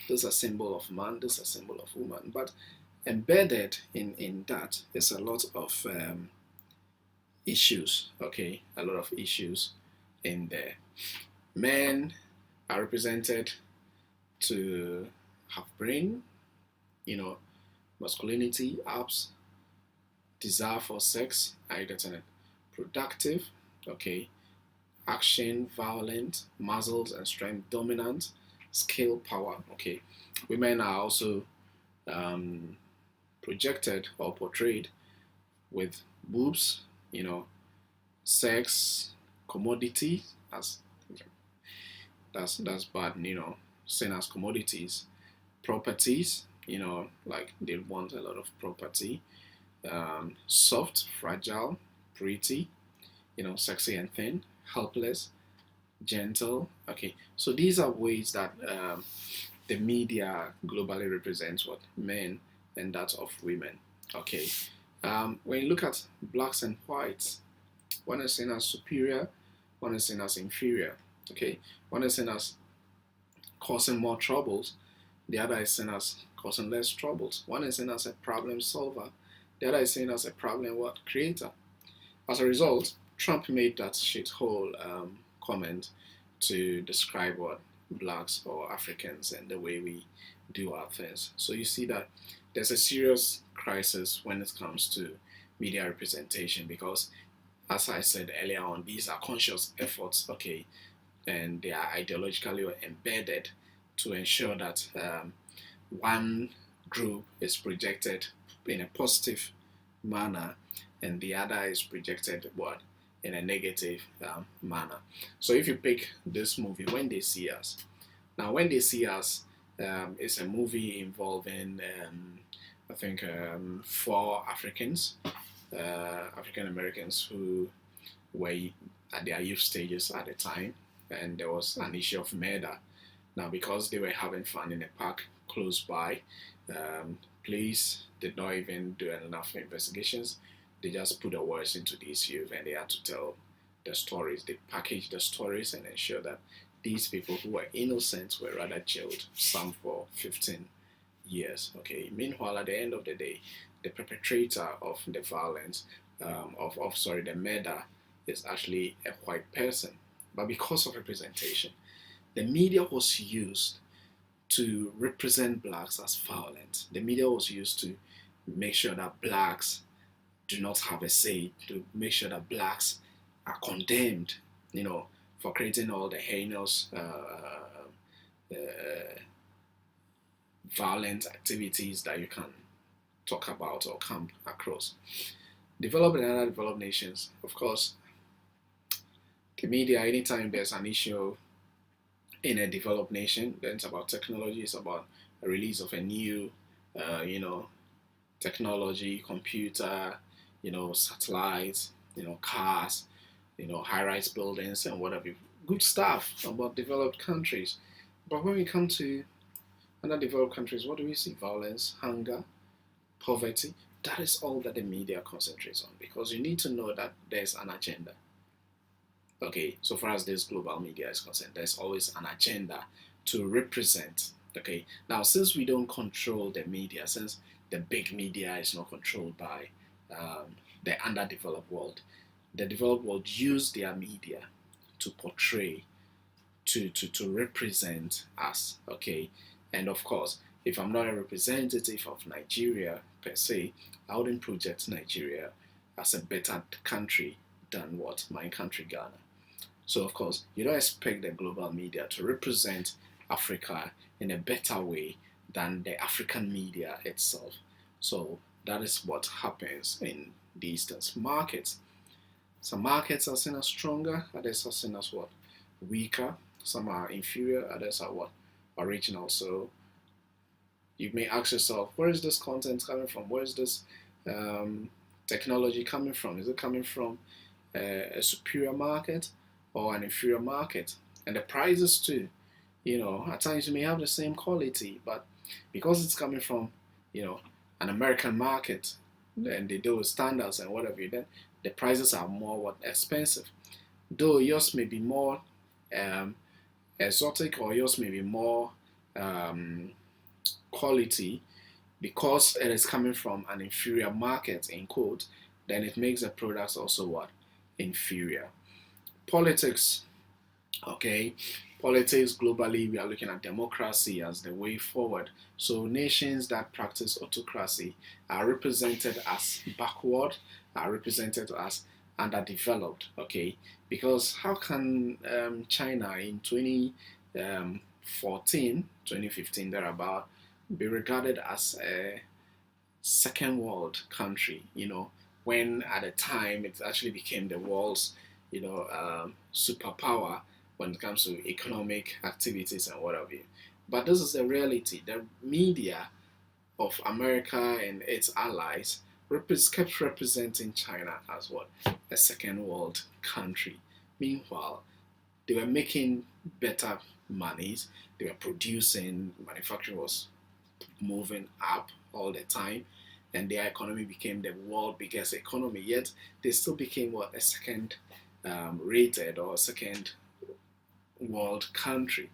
Those are symbol of man, those are symbol of woman, but embedded in that is a lot of issues, okay, a lot of issues in there. Men are represented to have brain, masculinity, abs, desire for sex, are you getting it? Productive, okay, action, violent, muscles and strength, dominant, skill, power, okay. Women are also projected or portrayed with boobs, sex, commodity, as that's bad, seen as commodities, properties, like they want a lot of property, soft, fragile, pretty, sexy and thin, helpless, gentle. Okay, so these are ways that the media globally represents what? Men and that of women. Okay, when you look at blacks and whites, one is seen as superior, one is seen as inferior. Okay, one is seen as causing more troubles, the other is seen as causing less troubles. One is seen as a problem solver, the other is seen as a problem creator. As a result, Trump made that shithole comment to describe what blacks or Africans and the way we do our things. So you see that there's a serious crisis when it comes to media representation, because, as I said earlier on, these are conscious efforts, okay, and they are ideologically embedded to ensure that one group is projected in a positive manner and the other is projected what? In a negative manner. So if you pick this movie, When They See Us, now When They See Us is a movie involving I think 4 Africans, African Americans who were at their youth stages at the time, and there was an issue of murder. Now, because they were having fun in a park close by, police did not even do enough investigations. They just put the words into these youth, and they had to tell the stories. They packaged the stories and ensure that these people who were innocent were rather jailed, some for 15 years. Okay. Meanwhile, at the end of the day, the perpetrator of the violence, the murder, is actually a white person. But because of representation, the media was used to represent blacks as violent. The media was used to make sure that blacks do not have a say, to make sure that blacks are condemned, for creating all the heinous violent activities that you can talk about or come across. Developed and underdeveloped nations, of course, the media, anytime there's an issue in a developed nation, then it's about technology, it's about a release of a new, technology, computer, satellites, cars, high-rise buildings and whatever. Good stuff about developed countries. But when we come to underdeveloped countries, what do we see? Violence, hunger, poverty. That is all that the media concentrates on, because you need to know that there's an agenda. Okay, so far as this global media is concerned, there's always an agenda to represent. Okay, now since we don't control the media, since the big media is not controlled by the underdeveloped world, the developed world use their media to portray, to represent us. Okay, and of course, if I'm not a representative of Nigeria per se, I wouldn't project Nigeria as a better country than what my country, Ghana. So of course, you don't expect the global media to represent Africa in a better way than the African media itself. So that is what happens in these markets. Some markets are seen as stronger, others are seen as what? Weaker. Some are inferior, others are what? Original. So you may ask yourself, where is this content coming from? Where is this technology coming from? Is it coming from a superior market or an inferior market? And the prices too. At times you may have the same quality, but because it's coming from, an American market, and they deal with standards and whatever, then the prices are more expensive. Though yours may be more exotic, or yours may be more quality, because it is coming from an inferior market, in quote, then it makes the products also what? Inferior. Politics. Okay, politics globally, we are looking at democracy as the way forward. So nations that practice autocracy are represented as backward, are represented as underdeveloped. Okay, because how can China in 2014, 2015 thereabout be regarded as a second world country, when at the time it actually became the world's, superpower when it comes to economic activities and whatever. But this is the reality. The media of America and its allies kept representing China as what? A second world country. Meanwhile, they were making better monies, they were producing, manufacturing was moving up all the time, and their economy became the world's biggest economy, yet they still became what? A second rated or a second world country.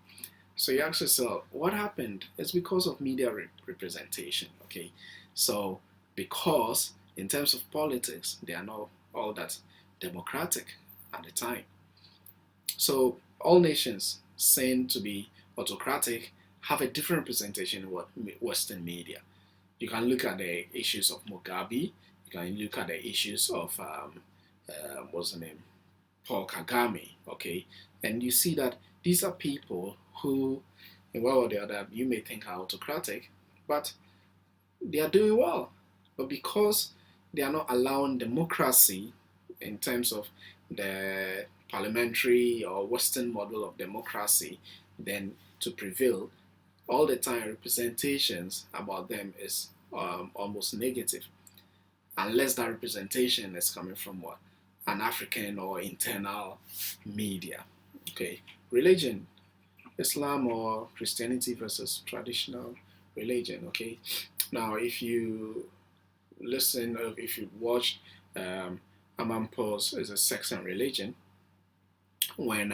So you ask yourself, what happened? It's because of media representation. Okay, so because in terms of politics, they are not all that democratic at the time. So all nations seen to be autocratic have a different representation in what Western media. You can look at the issues of Mugabe. You can look at the issues of what's the name, Paul Kagame. Okay, and you see that these are people who, in one or the other, you may think are autocratic, but they are doing well. But because they are not allowing democracy in terms of the parliamentary or Western model of democracy then to prevail, all the time representations about them is almost negative. unless that representation is coming from what? An African or internal media. Okay, religion, Islam or Christianity versus traditional religion. Okay, now if you listen, or if you watch Amanpo's is a Sex and Religion, when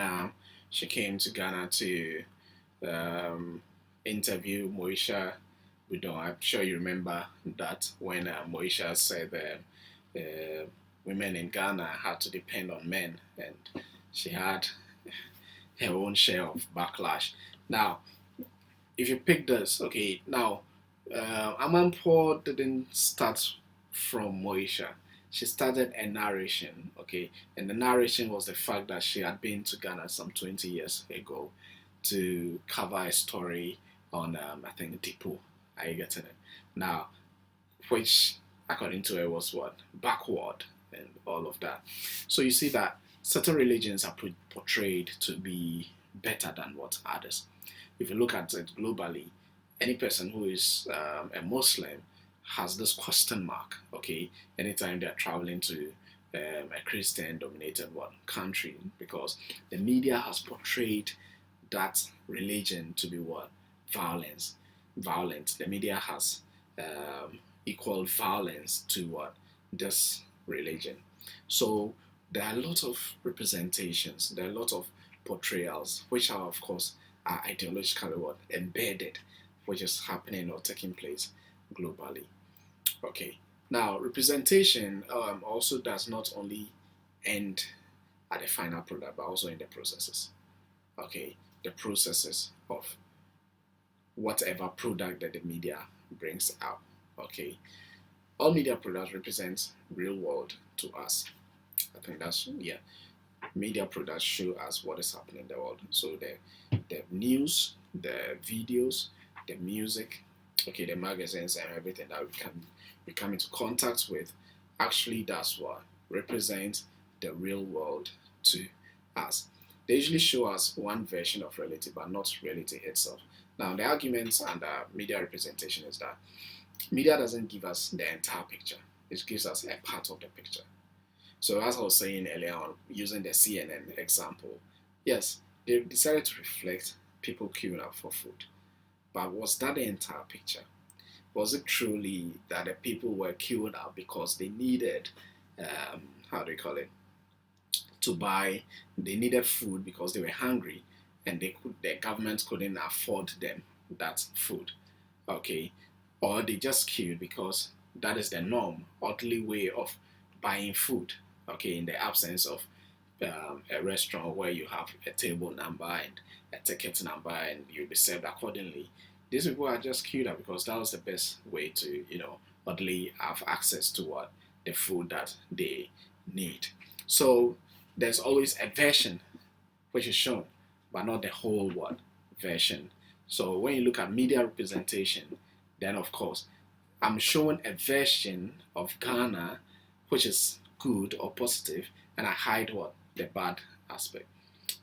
she came to Ghana to um, interview Moisha Budon. I'm sure you remember that when Moisha said women in Ghana had to depend on men, and she had her own share of backlash. Now, if you pick this, okay, now Amanpo didn't start from Moisha. She started a narration, okay, and the narration was the fact that she had been to Ghana some 20 years ago to cover a story on, I think, Depot. Are you getting it? Now, which, according to her, was what? Backward and all of that. So you see that certain religions are portrayed to be better than what others. If you look at it globally, any person who is a Muslim has this question mark, okay, anytime they're traveling to a Christian dominated one country, because the media has portrayed that religion to be what? Violence. Violent. The media has equal violence to what? This religion. So there are a lot of representations, there are a lot of portrayals, which are of course are ideologically what? Embedded, which is happening or taking place globally. Okay. Now, representation also does not only end at the final product, but also in the processes. Okay, the processes of whatever product that the media brings out. Okay, all media products represent real world to us. I think that's, yeah. Media products show us what is happening in the world. So the news, the videos, the music, okay, the magazines and everything that we come into contact with actually does what? Represents the real world to us. They usually show us one version of reality, but not reality itself. Now, the arguments and media representation is that media doesn't give us the entire picture. It gives us a part of the picture. So as I was saying earlier on, using the CNN example, yes, they decided to reflect people queuing up for food. But was that the entire picture? Was it truly that the people were queuing up because they needed, how do you call it, to buy, they needed food because they were hungry and the government couldn't afford them that food, okay? Or they just queued because that is the norm, orderly way of buying food, okay, in the absence of a restaurant where you have a table number and a ticket number and you'll be served accordingly. These people are just queued up because that was the best way to, orderly have access to what the food that they need. So there's always a version which is shown, but not the whole one version. So when you look at media representation, then of course I'm showing a version of Ghana which is good or positive, and I hide what? The bad aspect.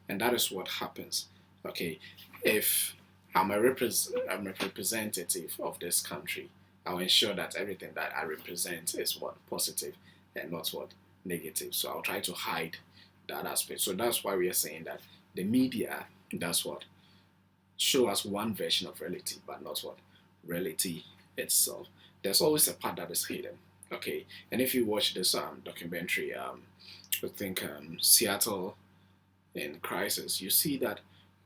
And that is what happens. Okay, if I'm a representative of this country, I'll ensure that everything that I represent is what? Positive and not what? Negative. So I'll try to hide that aspect. So that's why we are saying that the media does what? Show us one version of reality, but not what? Reality itself. There's always a part that is hidden. Okay, and if you watch this documentary, I think Seattle in Crisis, you see that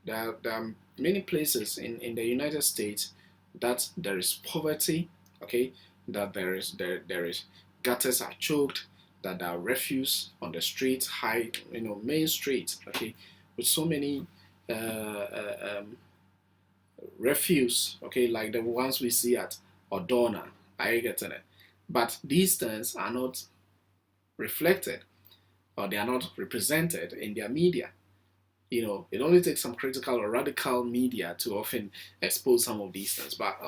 there are many places in the United States that there is poverty, okay, that there is gutters are choked, that there are refuse on the streets, high, main streets, okay, with so many refuse, okay, like the ones we see at Odona. Are you getting it? But these things are not reflected or they are not represented in their media. It only takes some critical or radical media to often expose some of these things. But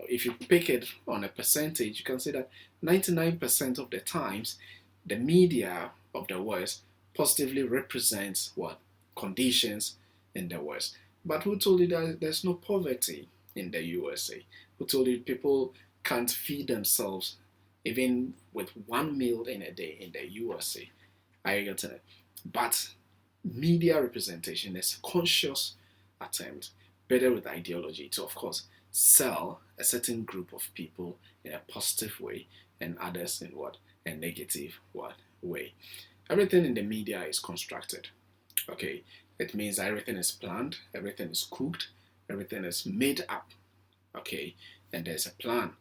if you pick it on a percentage, you can say that 99% of the times, the media of the West positively represents what? Conditions in the West. But who told you that there's no poverty in the USA? Who told you people can't feed themselves even with one meal in a day in the USA. I get it. But media representation is a conscious attempt, better with ideology, to of course sell a certain group of people in a positive way and others in what? A negative what way. Everything in the media is constructed. Okay. It means everything is planned, everything is cooked, everything is made up. Okay. And there's a plan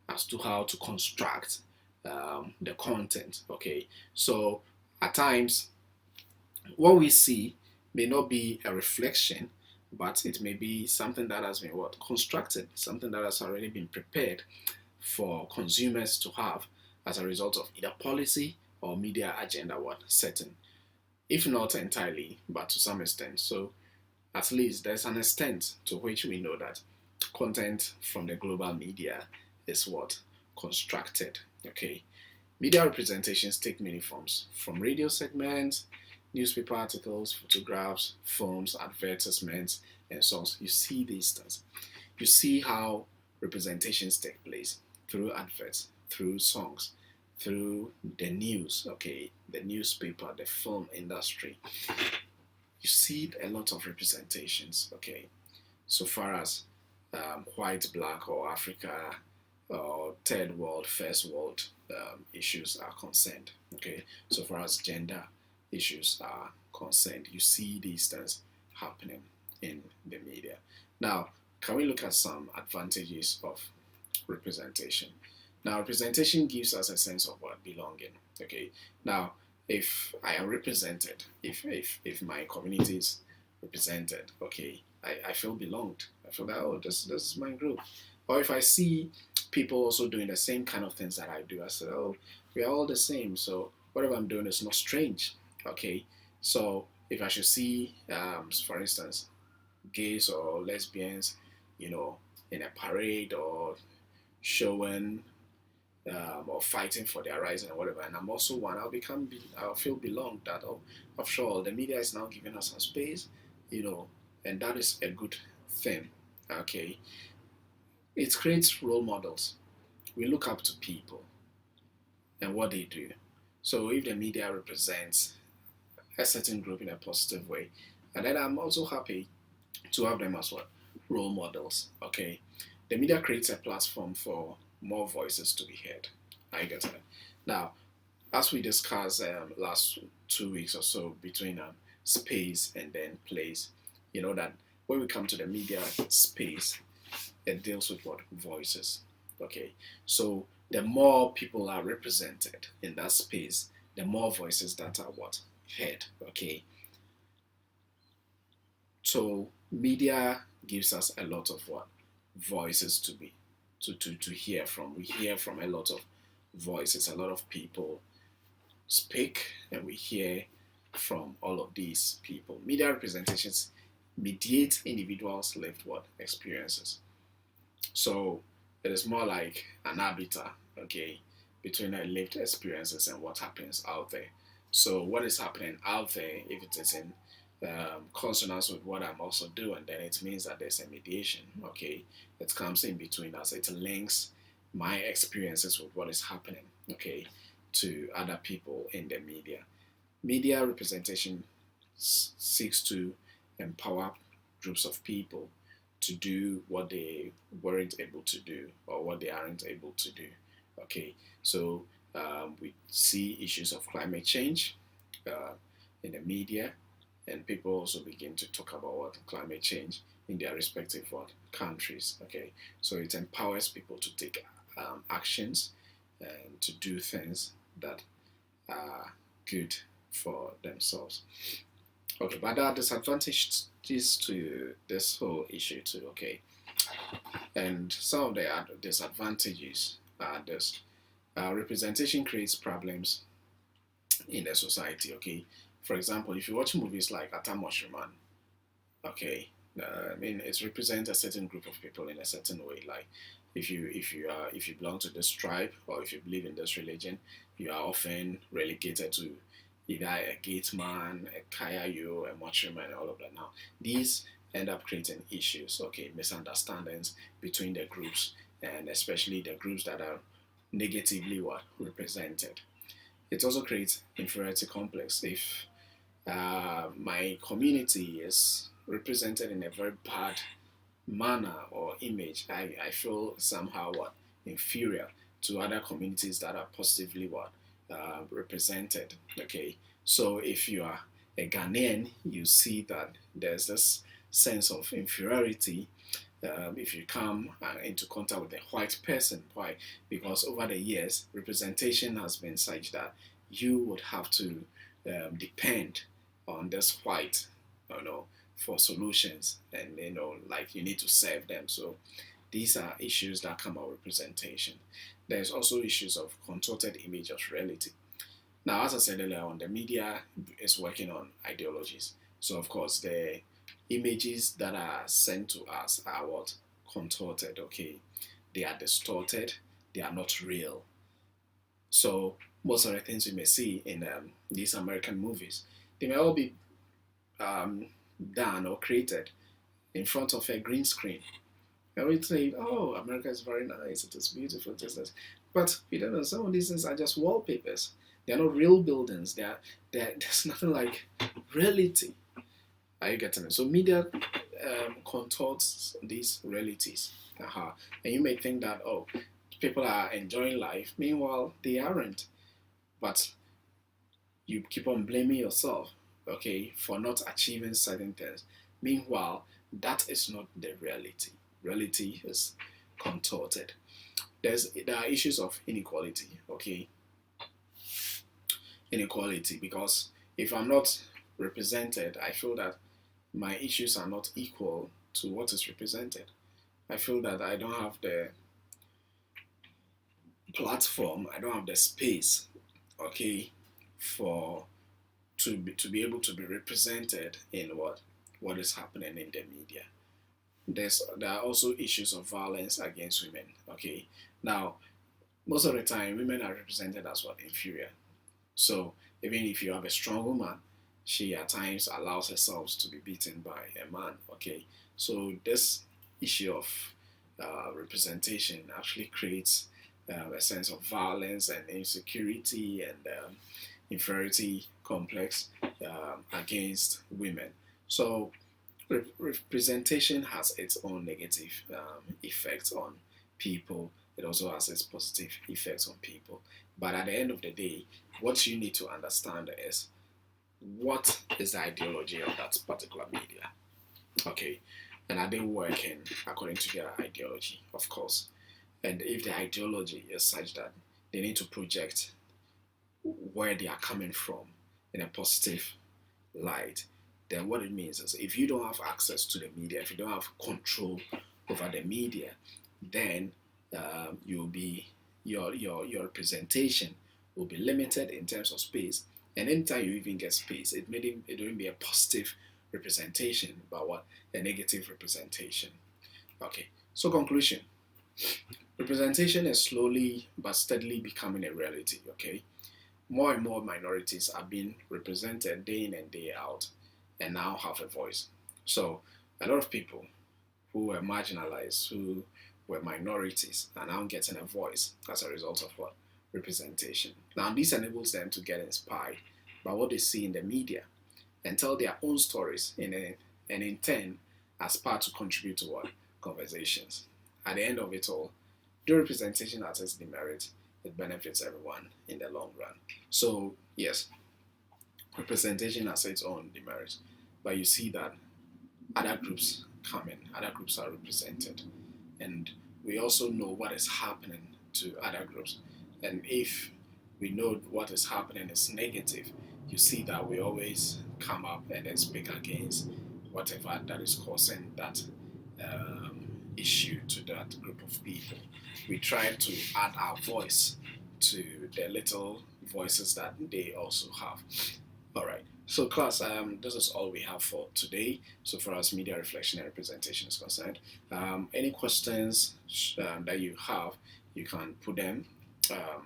as to how to construct the content. Okay. So at times what we see may not be a reflection, but it may be something that has been what? Constructed, something that has already been prepared for consumers to have as a result of either policy or media agenda what setting. If not entirely, but to some extent. So at least there's an extent to which we know that content from the global media is what? Constructed. Okay. Media representations take many forms, from radio segments, newspaper articles, photographs, films, advertisements, and so on. You see these things. You see how representations take place through adverts, through songs, through the news, okay, the newspaper, the film industry. You see a lot of representations, okay, so far as white, black, or Africa, or third world, first world issues are concerned. Okay, so far as gender issues are concerned, you see these things happening in the media. Now, can we look at some advantages of representation? Now, representation gives us a sense of what? Belonging. Okay, now if I am represented, if my community is represented, okay, I feel belonged. I feel that, oh, this is my group. Or if I see people also doing the same kind of things that I do, I say, oh, we are all the same. So whatever I'm doing is not strange. Okay. So if I should see, for instance, gays or lesbians, in a parade or showing or fighting for their rights and whatever, and I'm also one, I'll feel belonged that, oh, after all, the media is now giving us some space, and that is a good thing. Okay, it creates role models. We look up to people and what they do. So if the media represents a certain group in a positive way, and then I'm also happy to have them as well role models. Okay, the media creates a platform for more voices to be heard. I get it. Now, as we discussed last 2 weeks or so between space and then place, you know that when we come to the media space, it deals with what? Voices. Okay, so the more people are represented in that space, the more voices that are what? Heard. Okay, so media gives us a lot of what? Voices to hear from. We hear from a lot of voices, a lot of people speak, and we hear from all of these people. Media representations mediate individuals' lived what? Experiences. So it is more like an arbiter, okay, between their lived experiences and what happens out there. So what is happening out there, if it is in consonance with what I'm also doing, then it means that there's a mediation, okay? It comes in between us. It links my experiences with what is happening, okay, to other people in the media. Media representation seeks to empower groups of people to do what they weren't able to do or what they aren't able to do. Okay, so we see issues of climate change in the media, and people also begin to talk about what climate change in their respective what countries. Okay, so it empowers people to take actions and to do things that are good for themselves. Okay, but there are disadvantages to this whole issue too. Okay, and some of the disadvantages are this: representation creates problems in the society. Okay, for example, if you watch movies like Atamoshman, okay, I mean it represents a certain group of people in a certain way. Like if you belong to this tribe or if you believe in this religion, you are often relegated to either a gate man, a kayayo, a watchman, and all of that. Now these end up creating issues, okay, misunderstandings between the groups, and especially the groups that are negatively what represented. It also creates inferiority complex. If my community is represented in a very bad manner or image, I feel somehow what inferior to other communities that are positively what represented. Okay, so if you are a Ghanaian, you see that there's this sense of inferiority if you come into contact with a white person. Why? Because over the years, representation has been such that you would have to depend on this white, you know, for solutions, and like you need to serve them. So these are issues that come out with representation. There's also issues of contorted image of reality. Now, as I said earlier on, the media is working on ideologies. So, of course, the images that are sent to us are what? Contorted, okay? They are distorted, they are not real. So, most of the things we may see in these American movies, they may all be um, done or created in front of a green screen. And we say, oh, America is very nice, it is beautiful, it is this. But we don't know, some of these things are just wallpapers. They're not real buildings. There's nothing like reality. Are you getting it? So media contorts these realities. And you may think that, oh, people are enjoying life. Meanwhile, they aren't. But you keep on blaming yourself, okay, for not achieving certain things. Meanwhile, that is not the reality. Reality is contorted. There are issues of inequality, okay? Inequality, because if I'm not represented, I feel that my issues are not equal to what is represented. I feel that I don't have the platform, I don't have the space, okay, for to be able to be represented in what is happening in the media. There are also issues of violence against women. Okay, now most of the time women are represented as what? Inferior. So even if you have a strong woman, she at times allows herself to be beaten by a man. Okay, so this issue of representation actually creates a sense of violence and insecurity and inferiority complex against women. So representation has its own negative effects on people. It also has its positive effects on people. But at the end of the day, what you need to understand is what is the ideology of that particular media. Okay, and are they working according to their ideology? Of course. And if the ideology is such that they need to project where they are coming from in a positive light, then what it means is if you don't have access to the media, if you don't have control over the media, then you'll be your representation will be limited in terms of space. And anytime you even get space, it won't be a positive representation, but what? A negative representation. Okay. So conclusion. Representation is slowly but steadily becoming a reality. Okay. More and more minorities are being represented day in and day out and now have a voice. So a lot of people who were marginalized, who were minorities, are now getting a voice as a result of what? Representation. Now this enables them to get inspired by what they see in the media and tell their own stories and in turn aspire to contribute to what? Conversations. At the end of it all, the representation has its demerit. It benefits everyone in the long run. So yes, representation has its own demerits, but you see that other groups come in, other groups are represented, and we also know what is happening to other groups. And if we know what is happening is negative, you see that we always come up and then speak against whatever that is causing that issue to that group of people. We try to add our voice to the little voices that they also have. All right. So class, this is all we have for today. So far as media reflection and representation is concerned, any questions that you have, you can put them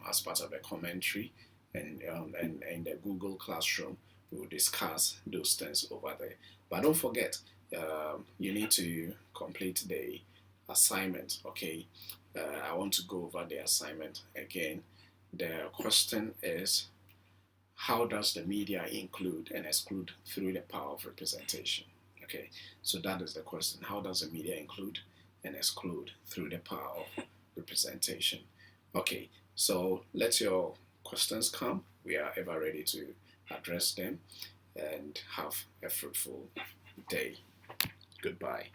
as part of a commentary, and in the Google Classroom, we'll discuss those things over there. But don't forget, you need to complete the assignment. Okay, I want to go over the assignment again. The question is, how does the media include and exclude through the power of representation? Okay, so that is the question. How does the media include and exclude through the power of representation? Okay, so let your questions come. We are ever ready to address them, and have a fruitful day. Goodbye.